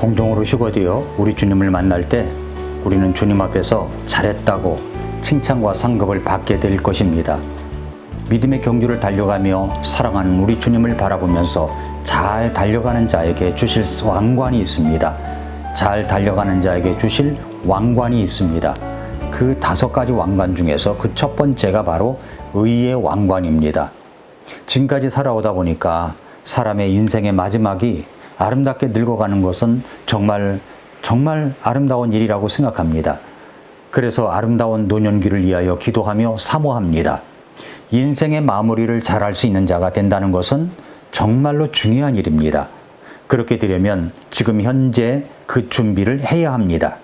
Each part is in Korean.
공동으로 휴거되어 우리 주님을 만날 때 우리는 주님 앞에서 잘했다고 칭찬과 상급을 받게 될 것입니다. 믿음의 경주를 달려가며 사랑하는 우리 주님을 바라보면서 잘 달려가는 자에게 주실 왕관이 있습니다. 잘 달려가는 자에게 주실 왕관이 있습니다. 그 5가지 왕관 중에서 그 첫 번째가 바로 의의 왕관입니다. 지금까지 살아오다 보니까 사람의 인생의 마지막이 아름답게 늙어가는 것은 정말 아름다운 일이라고 생각합니다. 그래서 아름다운 노년기를 위하여 기도하며 사모합니다. 인생의 마무리를 잘할 수 있는 자가 된다는 것은 정말로 중요한 일입니다. 그렇게 되려면 지금 현재 그 준비를 해야 합니다.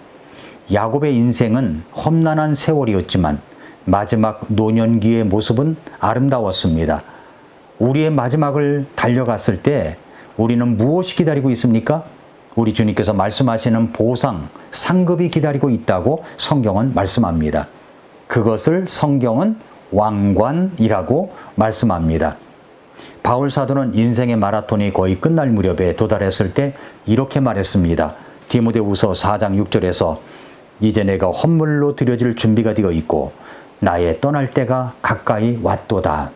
야곱의 인생은 험난한 세월이었지만 마지막 노년기의 모습은 아름다웠습니다. 우리의 마지막을 달려갔을 때 우리는 무엇이 기다리고 있습니까? 우리 주님께서 말씀하시는 보상, 상급이 기다리고 있다고 성경은 말씀합니다. 그것을 성경은 왕관이라고 말씀합니다. 바울 사도는 인생의 마라톤이 거의 끝날 무렵에 도달했을 때 이렇게 말했습니다. 디모데후서 4장 6절에서 이제 내가 헌물로 드려질 준비가 되어 있고 나의 떠날 때가 가까이 왔도다.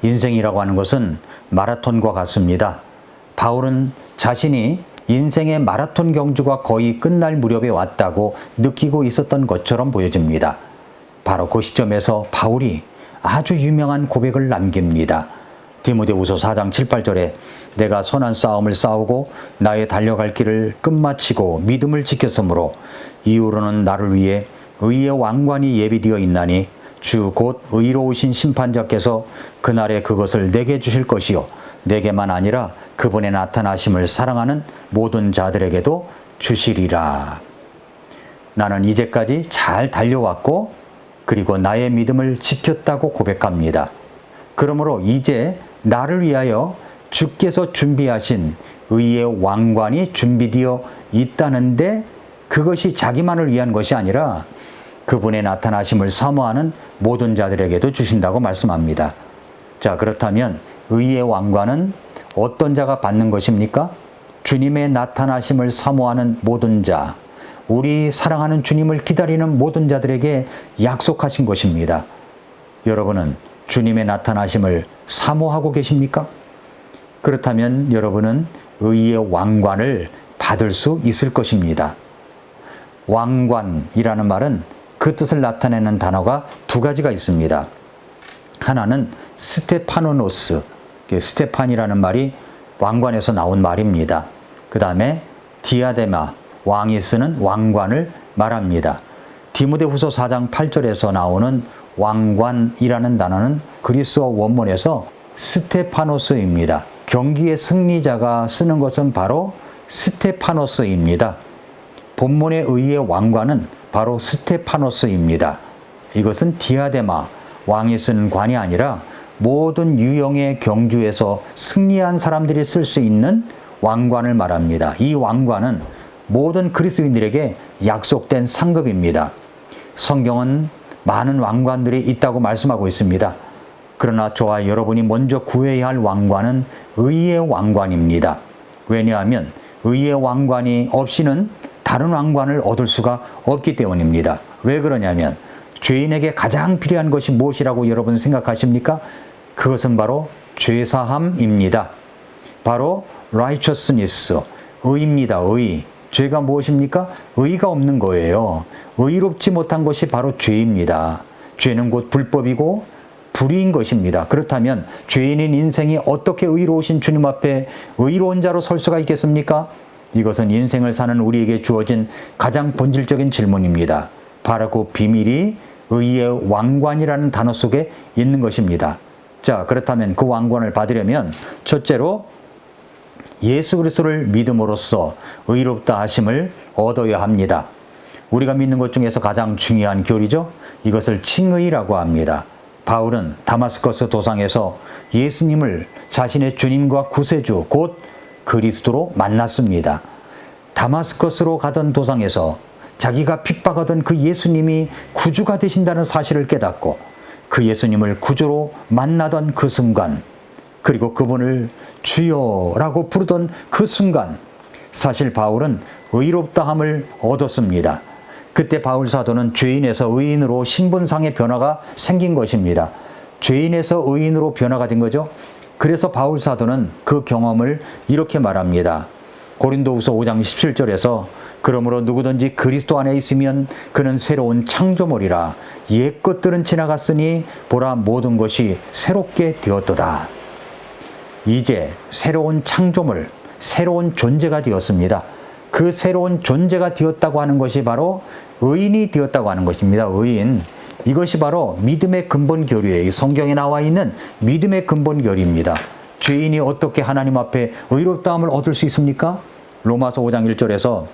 인생이라고 하는 것은 마라톤과 같습니다. 바울은 자신이 인생의 마라톤 경주가 거의 끝날 무렵에 왔다고 느끼고 있었던 것처럼 보여집니다. 바로 그 시점에서 바울이 아주 유명한 고백을 남깁니다. 디모데후서 4장 7, 8절에 내가 선한 싸움을 싸우고 나의 달려갈 길을 끝마치고 믿음을 지켰으므로 이후로는 나를 위해 의의 왕관이 예비되어 있나니 주 곧 의로우신 심판자께서 그날에 그것을 내게 주실 것이요 내게만 아니라 그분의 나타나심을 사랑하는 모든 자들에게도 주시리라. 나는 이제까지 잘 달려왔고 그리고 나의 믿음을 지켰다고 고백합니다. 그러므로 이제 나를 위하여 주께서 준비하신 의의 왕관이 준비되어 있다는데 그것이 자기만을 위한 것이 아니라 그분의 나타나심을 사모하는 모든 자들에게도 주신다고 말씀합니다. 자, 그렇다면 의의 왕관은 어떤 자가 받는 것입니까? 주님의 나타나심을 사모하는 모든 자, 우리 사랑하는 주님을 기다리는 모든 자들에게 약속하신 것입니다. 여러분은 주님의 나타나심을 사모하고 계십니까? 그렇다면 여러분은 의의 왕관을 받을 수 있을 것입니다. 왕관이라는 말은 그 뜻을 나타내는 단어가 2가지가 있습니다. 하나는 스테파노노스, 스테판이라는 말이 왕관에서 나온 말입니다. 그 다음에 디아데마, 왕이 쓰는 왕관을 말합니다. 디모데후서 4장 8절에서 나오는 왕관이라는 단어는 그리스어 원문에서 스테파노스입니다. 경기의 승리자가 쓰는 것은 바로 스테파노스입니다. 본문의 의의 왕관은 바로 스테파노스입니다. 이것은 디아데마, 왕이 쓴 관이 아니라 모든 유형의 경주에서 승리한 사람들이 쓸 수 있는 왕관을 말합니다. 이 왕관은 모든 그리스도인들에게 약속된 상급입니다. 성경은 많은 왕관들이 있다고 말씀하고 있습니다. 그러나 저와 여러분이 먼저 구해야 할 왕관은 의의 왕관입니다. 왜냐하면 의의 왕관이 없이는 다른 왕관을 얻을 수가 없기 때문입니다. 왜 그러냐면 죄인에게 가장 필요한 것이 무엇이라고 여러분 생각하십니까? 그것은 바로 죄사함입니다. 바로 righteousness, 의입니다. 의. 죄가 무엇입니까? 의가 없는 거예요. 의롭지 못한 것이 바로 죄입니다. 죄는 곧 불법이고 불의인 것입니다. 그렇다면 죄인인 인생이 어떻게 의로우신 주님 앞에 의로운 자로 설 수가 있겠습니까? 이것은 인생을 사는 우리에게 주어진 가장 본질적인 질문입니다. 바로 그 비밀이 의의 왕관이라는 단어 속에 있는 것입니다. 자, 그렇다면 그 왕관을 받으려면 첫째로 예수 그리스도를 믿음으로써 의롭다 하심을 얻어야 합니다. 우리가 믿는 것 중에서 가장 중요한 교리죠. 이것을 칭의라고 합니다. 바울은 다마스커스 도상에서 예수님을 자신의 주님과 구세주 곧 그리스도로 만났습니다. 다마스커스로 가던 도상에서 자기가 핍박하던 그 예수님이 구주가 되신다는 사실을 깨닫고 그 예수님을 구주로 만나던 그 순간, 그리고 그분을 주여라고 부르던 그 순간 사실 바울은 의롭다함을 얻었습니다. 그때 바울 사도는 죄인에서 의인으로 신분상의 변화가 생긴 것입니다. 죄인에서 의인으로 변화가 된 거죠. 그래서 바울 사도는 그 경험을 이렇게 말합니다. 고린도후서 5장 17절에서 그러므로 누구든지 그리스도 안에 있으면 그는 새로운 창조물이라 옛 것들은 지나갔으니 보라 모든 것이 새롭게 되었도다. 이제 새로운 창조물, 새로운 존재가 되었습니다. 그 새로운 존재가 되었다고 하는 것이 바로 의인이 되었다고 하는 것입니다. 의인. 이것이 바로 믿음의 근본 교리예요. 성경에 나와 있는 믿음의 근본 교리입니다. 죄인이 어떻게 하나님 앞에 의롭다함을 얻을 수 있습니까? 로마서 5장 1절에서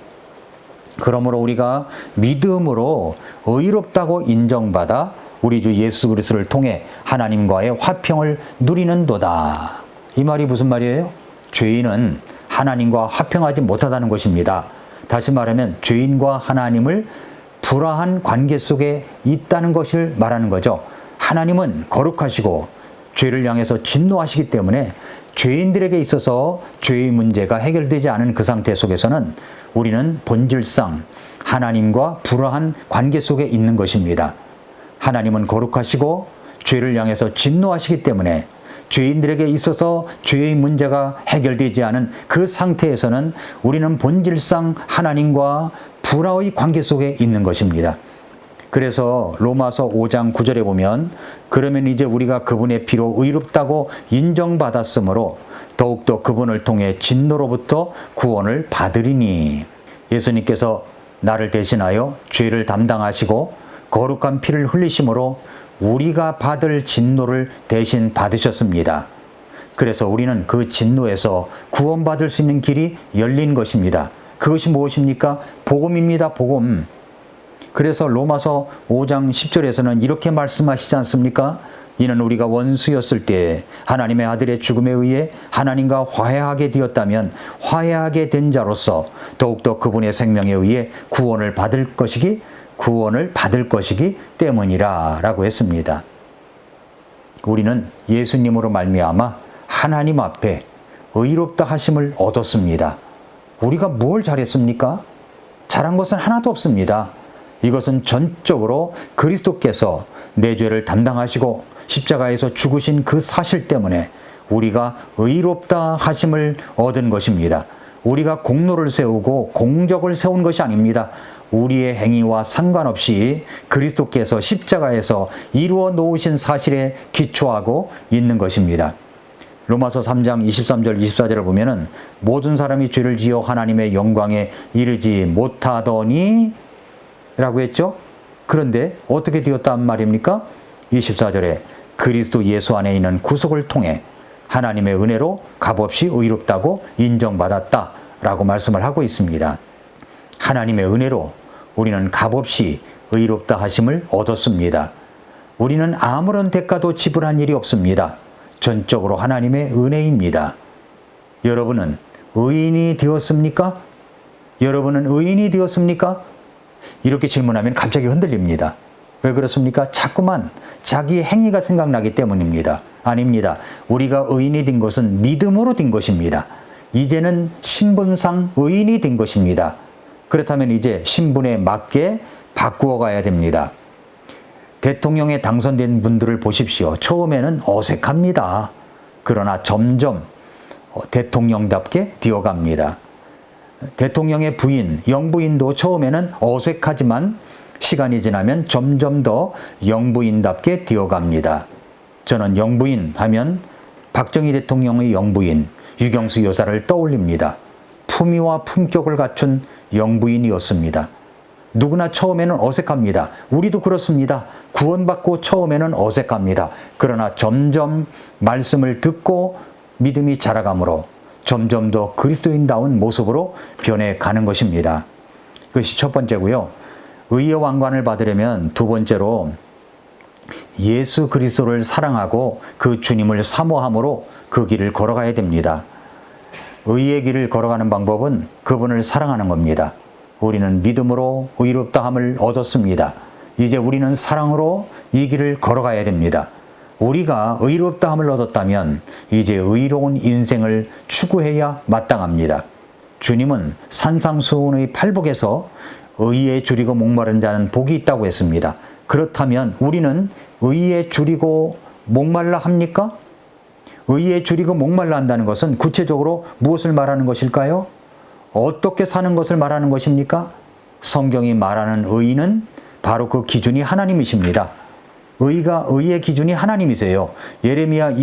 그러므로 우리가 믿음으로 의롭다고 인정받아 우리 주 예수 그리스도를 통해 하나님과의 화평을 누리는도다. 이 말이 무슨 말이에요? 죄인은 하나님과 화평하지 못하다는 것입니다. 다시 말하면 죄인과 하나님을 불화한 관계 속에 있다는 것을 말하는 거죠. 하나님은 거룩하시고 죄를 향해서 진노하시기 때문에 죄인들에게 있어서 죄의 문제가 해결되지 않은 그 상태 속에서는 우리는 본질상 하나님과 불화한 관계 속에 있는 것입니다. 하나님은 거룩하시고 죄를 향해서 진노하시기 때문에 죄인들에게 있어서 죄의 문제가 해결되지 않은 그 상태에서는 우리는 본질상 하나님과 불화의 관계 속에 있는 것입니다. 그래서 로마서 5장 9절에 보면 그러면 이제 우리가 그분의 피로 의롭다고 인정받았으므로 더욱더 그분을 통해 진노로부터 구원을 받으리니. 예수님께서 나를 대신하여 죄를 담당하시고 거룩한 피를 흘리심으로 우리가 받을 진노를 대신 받으셨습니다. 그래서 우리는 그 진노에서 구원받을 수 있는 길이 열린 것입니다. 그것이 무엇입니까? 복음입니다. 복음. 그래서 로마서 5장 10절에서는 이렇게 말씀하시지 않습니까? 이는 우리가 원수였을 때 하나님의 아들의 죽음에 의해 하나님과 화해하게 되었다면 화해하게 된 자로서 더욱더 그분의 생명에 의해 구원을 받을 것이기 때문이라 라고 했습니다. 우리는 예수님으로 말미암아 하나님 앞에 의롭다 하심을 얻었습니다. 우리가 뭘 잘했습니까? 잘한 것은 하나도 없습니다. 이것은 전적으로 그리스도께서 내 죄를 담당하시고 십자가에서 죽으신 그 사실 때문에 우리가 의롭다 하심을 얻은 것입니다. 우리가 공로를 세우고 공적을 세운 것이 아닙니다. 우리의 행위와 상관없이 그리스도께서 십자가에서 이루어 놓으신 사실에 기초하고 있는 것입니다. 로마서 3장 23절 24절을 보면은 모든 사람이 죄를 지어 하나님의 영광에 이르지 못하더니 라고 했죠. 그런데 어떻게 되었단 말입니까? 24절에 그리스도 예수 안에 있는 구속을 통해 하나님의 은혜로 값없이 의롭다고 인정받았다 라고 말씀을 하고 있습니다. 하나님의 은혜로 우리는 값없이 의롭다 하심을 얻었습니다. 우리는 아무런 대가도 지불한 일이 없습니다. 전적으로 하나님의 은혜입니다. 여러분은 의인이 되었습니까? 여러분은 의인이 되었습니까? 이렇게 질문하면 갑자기 흔들립니다. 왜 그렇습니까? 자꾸만 자기의 행위가 생각나기 때문입니다. 아닙니다. 우리가 의인이 된 것은 믿음으로 된 것입니다. 이제는 신분상 의인이 된 것입니다. 그렇다면 이제 신분에 맞게 바꾸어 가야 됩니다. 대통령에 당선된 분들을 보십시오. 처음에는 어색합니다. 그러나 점점 대통령답게 되어갑니다. 대통령의 부인, 영부인도 처음에는 어색하지만 시간이 지나면 점점 더 영부인답게 되어갑니다. 저는 영부인 하면 박정희 대통령의 영부인, 유경수 여사를 떠올립니다. 품위와 품격을 갖춘 영부인이었습니다. 누구나 처음에는 어색합니다. 우리도 그렇습니다. 구원받고 처음에는 어색합니다. 그러나 점점 말씀을 듣고 믿음이 자라감으로 점점 더 그리스도인다운 모습으로 변해가는 것입니다. 그것이 첫 번째고요. 의의 왕관을 받으려면 두 번째로 예수 그리스도를 사랑하고 그 주님을 사모함으로 그 길을 걸어가야 됩니다. 의의 길을 걸어가는 방법은 그분을 사랑하는 겁니다. 우리는 믿음으로 의롭다함을 얻었습니다. 이제 우리는 사랑으로 이 길을 걸어가야 됩니다. 우리가 의롭다함을 얻었다면 이제 의로운 인생을 추구해야 마땅합니다. 주님은 산상수훈의 팔복에서 의에 줄이고 목마른 자는 복이 있다고 했습니다. 그렇다면 우리는 의에 줄이고 목말라 합니까? 의에 줄이고 목말라 한다는 것은 구체적으로 무엇을 말하는 것일까요? 어떻게 사는 것을 말하는 것입니까? 성경이 말하는 의는 바로 그 기준이 하나님이십니다. 의의 기준이 하나님이세요. 예레미야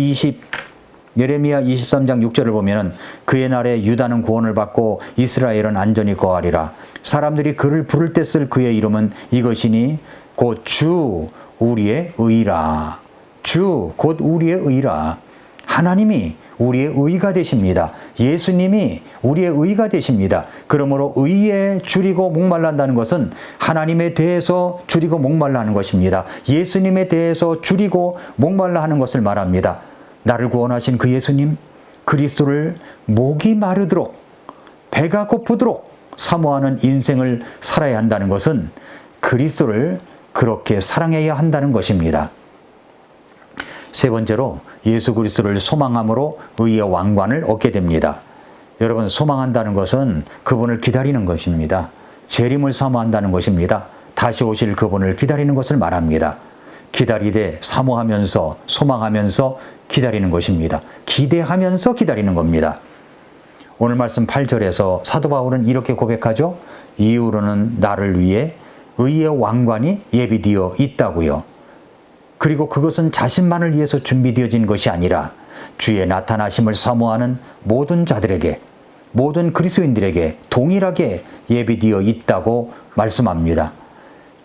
23장 6절을 보면은 그의 날에 유다는 구원을 받고 이스라엘은 안전히 거하리라. 사람들이 그를 부를 때 쓸 그의 이름은 이것이니 곧 주 우리의 의라. 주 곧 우리의 의라. 하나님이 우리의 의가 되십니다. 예수님이 우리의 의가 되십니다. 그러므로 의에 줄이고 목말라 한다는 것은 하나님에 대해서 줄이고 목말라 하는 것입니다. 예수님에 대해서 줄이고 목말라 하는 것을 말합니다. 나를 구원하신 그 예수님, 그리스도를 목이 마르도록 배가 고프도록 사모하는 인생을 살아야 한다는 것은 그리스도를 그렇게 사랑해야 한다는 것입니다. 세 번째로 예수 그리스도를 소망함으로 의의 왕관을 얻게 됩니다. 여러분, 소망한다는 것은 그분을 기다리는 것입니다. 재림을 사모한다는 것입니다. 다시 오실 그분을 기다리는 것을 말합니다. 기다리되 사모하면서 소망하면서 기다리는 것입니다. 기대하면서 기다리는 겁니다. 오늘 말씀 8절에서 사도 바울은 이렇게 고백하죠. 이후로는 나를 위해 의의 왕관이 예비되어 있다고요. 그리고 그것은 자신만을 위해서 준비되어진 것이 아니라 주의 나타나심을 사모하는 모든 자들에게, 모든 그리스도인들에게 동일하게 예비되어 있다고 말씀합니다.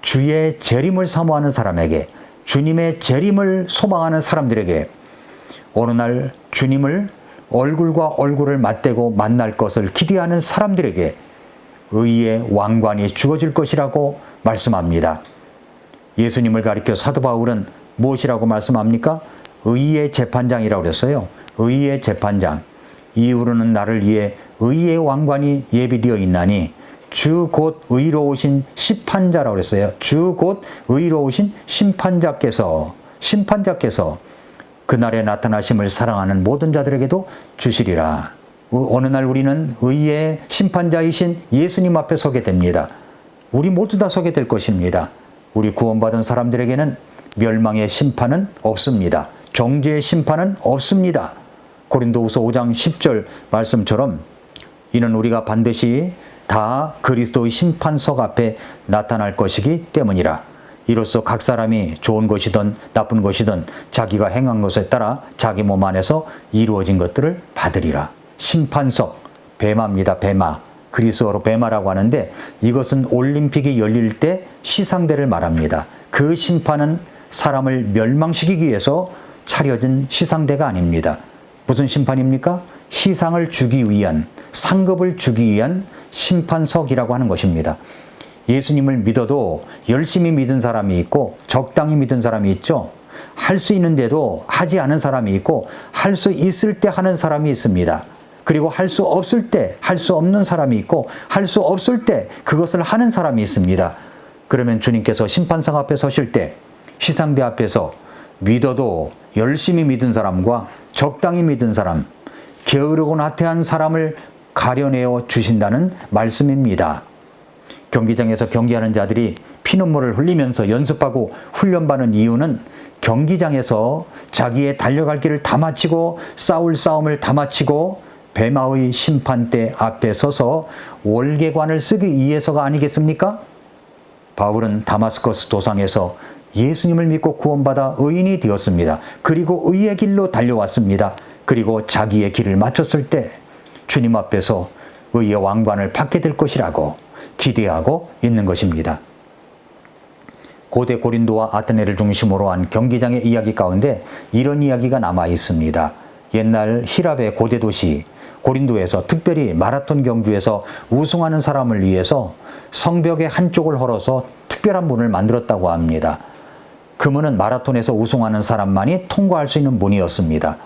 주의 재림을 사모하는 사람에게, 주님의 재림을 소망하는 사람들에게, 어느 날 주님을 얼굴과 얼굴을 맞대고 만날 것을 기대하는 사람들에게 의의 왕관이 주어질 것이라고 말씀합니다. 예수님을 가리켜 사도 바울은 무엇이라고 말씀합니까? 의의 재판장이라고 그랬어요. 의의 재판장. 이후로는 나를 위해 의의 왕관이 예비되어 있나니 주 곧 의로우신 심판자라고 그랬어요. 주 곧 의로우신 심판자께서 그날에 나타나심을 사랑하는 모든 자들에게도 주시리라. 어느 날 우리는 의의 심판자이신 예수님 앞에 서게 됩니다. 우리 모두 다 서게 될 것입니다. 우리 구원받은 사람들에게는 멸망의 심판은 없습니다. 정죄의 심판은 없습니다. 고린도후서 5장 10절 말씀처럼 이는 우리가 반드시 다 그리스도의 심판석 앞에 나타날 것이기 때문이라. 이로써 각 사람이 좋은 것이든 나쁜 것이든 자기가 행한 것에 따라 자기 몸 안에서 이루어진 것들을 받으리라. 심판석, 베마입니다. 베마. 그리스어로 베마라고 하는데 이것은 올림픽이 열릴 때 시상대를 말합니다. 그 심판은 사람을 멸망시키기 위해서 차려진 시상대가 아닙니다. 무슨 심판입니까? 시상을 주기 위한, 상급을 주기 위한 심판석이라고 하는 것입니다. 예수님을 믿어도 열심히 믿은 사람이 있고 적당히 믿은 사람이 있죠. 할 수 있는데도 하지 않은 사람이 있고 할 수 있을 때 하는 사람이 있습니다. 그리고 할 수 없을 때 할 수 없는 사람이 있고 할 수 없을 때 그것을 하는 사람이 있습니다. 그러면 주님께서 심판상 앞에 서실 때 시상대 앞에서 믿어도 열심히 믿은 사람과 적당히 믿은 사람, 게으르고 나태한 사람을 가려내어 주신다는 말씀입니다. 경기장에서 경기하는 자들이 피눈물을 흘리면서 연습하고 훈련받는 이유는 경기장에서 자기의 달려갈 길을 다 마치고 싸울 싸움을 다 마치고 베마의 심판대 앞에 서서 월계관을 쓰기 위해서가 아니겠습니까? 바울은 다마스커스 도상에서 예수님을 믿고 구원받아 의인이 되었습니다. 그리고 의의 길로 달려왔습니다. 그리고 자기의 길을 마쳤을 때 주님 앞에서 의의 왕관을 받게 될 것이라고 기대하고 있는 것입니다. 고대 고린도와 아테네를 중심으로 한 경기장의 이야기 가운데 이런 이야기가 남아 있습니다. 옛날 히랍의 고대 도시 고린도에서 특별히 마라톤 경주에서 우승하는 사람을 위해서 성벽의 한쪽을 헐어서 특별한 문을 만들었다고 합니다. 그 문은 마라톤에서 우승하는 사람만이 통과할 수 있는 문이었습니다.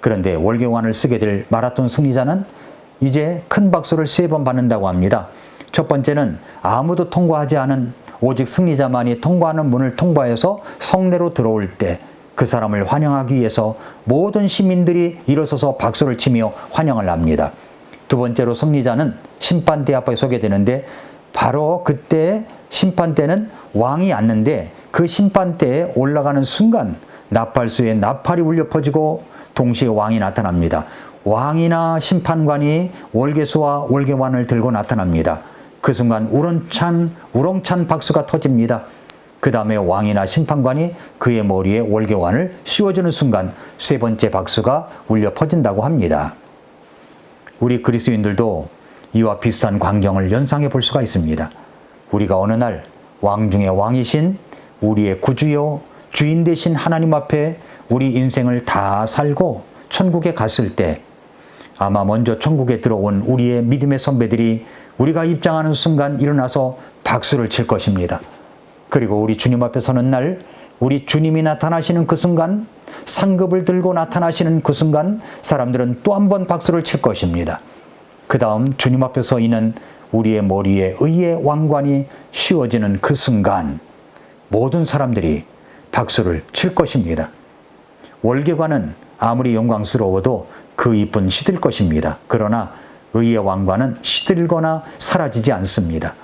그런데 월계관을 쓰게 될 마라톤 승리자는 이제 큰 박수를 3번 받는다고 합니다. 첫 번째는 아무도 통과하지 않은 오직 승리자만이 통과하는 문을 통과해서 성내로 들어올 때 그 사람을 환영하기 위해서 모든 시민들이 일어서서 박수를 치며 환영을 합니다. 두 번째로 승리자는 심판대 앞에 서게 되는데 바로 그때 심판대는 왕이 앉는데 그 심판대에 올라가는 순간 나팔수에 나팔이 울려 퍼지고 동시에 왕이 나타납니다. 왕이나 심판관이 월계수와 월계관을 들고 나타납니다. 그 순간 우렁찬 박수가 터집니다. 그 다음에 왕이나 심판관이 그의 머리에 월계관을 씌워주는 순간 세 번째 박수가 울려 퍼진다고 합니다. 우리 그리스도인들도 이와 비슷한 광경을 연상해 볼 수가 있습니다. 우리가 어느 날 왕 중에 왕이신 우리의 구주요 주인 되신 하나님 앞에 우리 인생을 다 살고 천국에 갔을 때 아마 먼저 천국에 들어온 우리의 믿음의 선배들이 우리가 입장하는 순간 일어나서 박수를 칠 것입니다. 그리고 우리 주님 앞에 서는 날 우리 주님이 나타나시는 그 순간 상급을 들고 나타나시는 그 순간 사람들은 또 한 번 박수를 칠 것입니다. 그 다음 주님 앞에 서 있는 우리의 머리에 의의 왕관이 씌워지는 그 순간 모든 사람들이 박수를 칠 것입니다. 월계관은 아무리 영광스러워도 그 잎은 시들 것입니다. 그러나 의의 왕관은 시들거나 사라지지 않습니다.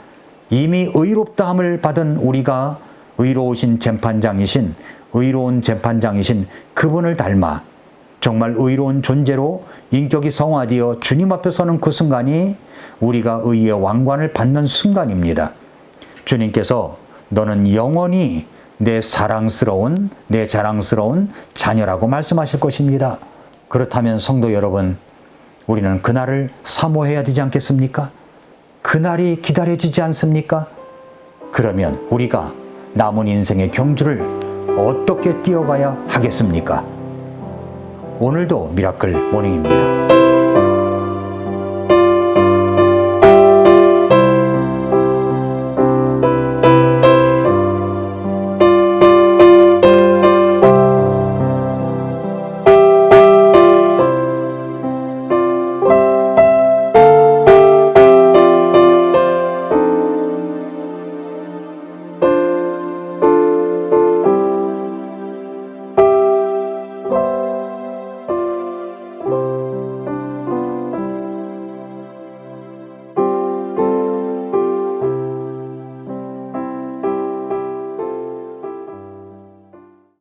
이미 의롭다함을 받은 우리가 의로우신 재판장이신 의로운 재판장이신 그분을 닮아 정말 의로운 존재로 인격이 성화되어 주님 앞에 서는 그 순간이 우리가 의의 왕관을 받는 순간입니다. 주님께서 너는 영원히 내 자랑스러운 자녀라고 말씀하실 것입니다. 그렇다면 성도 여러분, 우리는 그날을 사모해야 되지 않겠습니까? 그날이 기다려지지 않습니까? 그러면 우리가 남은 인생의 경주를 어떻게 뛰어가야 하겠습니까? 오늘도 미라클 모닝입니다.